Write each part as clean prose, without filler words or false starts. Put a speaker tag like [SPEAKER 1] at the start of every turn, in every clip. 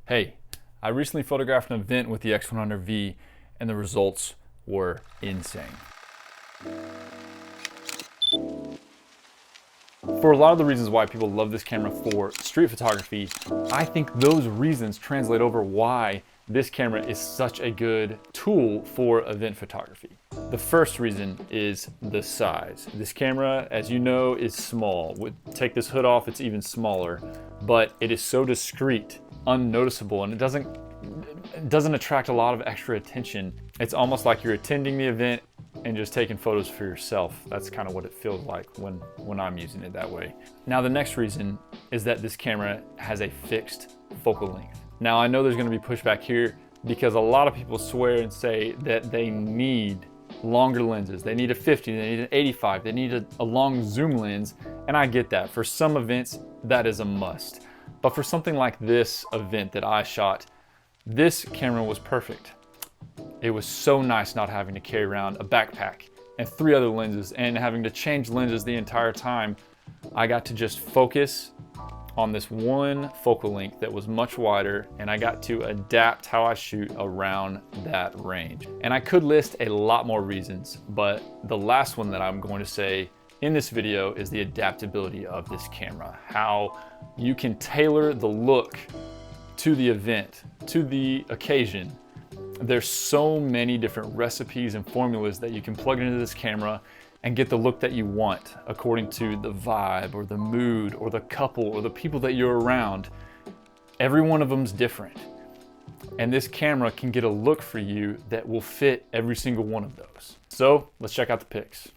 [SPEAKER 1] Hey, I recently photographed an event with the X100V and the results were insane. For a lot of the reasons why people love this camera for street photography, I think those reasons translate over why this camera is such a good tool for event photography. The first reason is the size. This camera, as you know, is small. Take this hood off, it's even smaller, but it is so discreet, unnoticeable, and it doesn't attract a lot of extra attention. It's almost like you're attending the event and just taking photos for yourself. That's kind of what it feels like when I'm using it that way. Now, the next reason is that this camera has a fixed focal length. Now, I know there's going to be pushback here because a lot of people swear and say that they need longer lenses. They need a 50, they need an 85, they need a long zoom lens, and I get that. For some events, that is a must. But for something like this event that I shot, this camera was perfect. It was so nice not having to carry around a backpack and 3 other lenses and having to change lenses the entire time. I got to just focus on this one focal length that was much wider, and I got to adapt how I shoot around that range. And I could list a lot more reasons, but the last one that I'm going to say in this video is the adaptability of this camera. How you can tailor the look to the event, to the occasion. There's so many different recipes and formulas that you can plug into this camera and get the look that you want according to the vibe or the mood or the couple or the people that you're around. Every one of them's different. And this camera can get a look for you that will fit every single one of those. So let's check out the pics.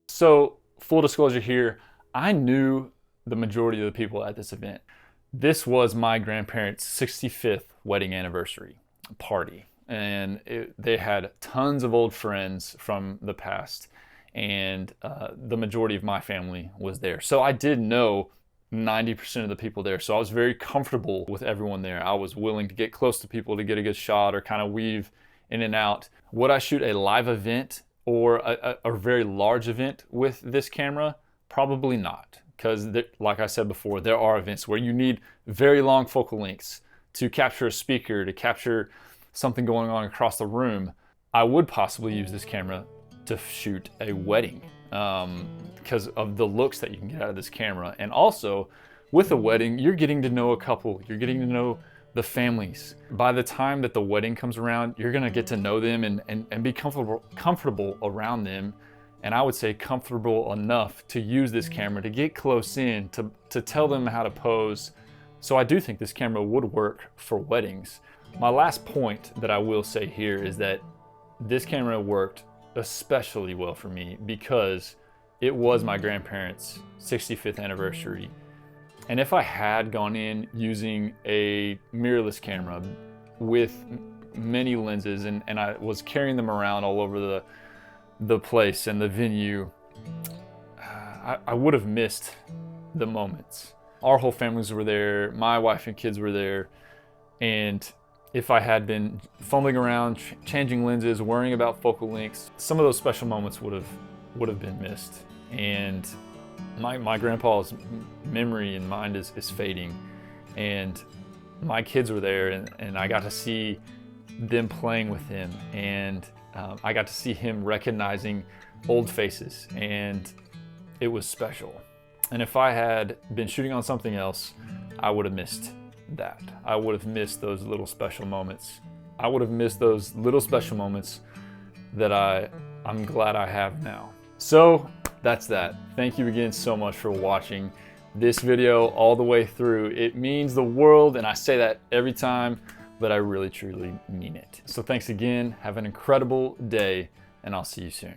[SPEAKER 1] So, full disclosure here, I knew the majority of the people at this event. This was my grandparents' 65th wedding anniversary party, and they had tons of old friends from the past, and the majority of my family was there. So I did know 90% of the people there, so I was very comfortable with everyone there. I was willing to get close to people to get a good shot or kind of weave in and out. Would I shoot a live event or a very large event with this camera? Probably not, because like I said before, there are events where you need very long focal lengths to capture a speaker, to capture something going on across the room. I would possibly use this camera to shoot a wedding because of the looks that you can get out of this camera. And also with a wedding, you're getting to know a couple, you're getting to know the families. By the time that the wedding comes around, you're gonna get to know them and be comfortable around them. And I would say comfortable enough to use this camera to get close in, to tell them how to pose. So I do think this camera would work for weddings. My last point that I will say here is that this camera worked especially well for me because it was my grandparents' 65th anniversary. And if I had gone in using a mirrorless camera with many lenses and I was carrying them around all over the place and the venue, I would have missed the moments. Our whole families were there, my wife and kids were there, and if I had been fumbling around, changing lenses, worrying about focal lengths, some of those special moments would have been missed. And My grandpa's memory and mind is fading, and my kids were there, and I got to see them playing with him, and I got to see him recognizing old faces, and it was special. And if I had been shooting on something else, I would have missed that. I would have missed those little special moments. I would have missed those little special moments that I'm glad I have now. So that's that. Thank you again so much for watching this video all the way through. It means the world, and I say that every time, but I really truly mean it. So thanks again. Have an incredible day, and I'll see you soon.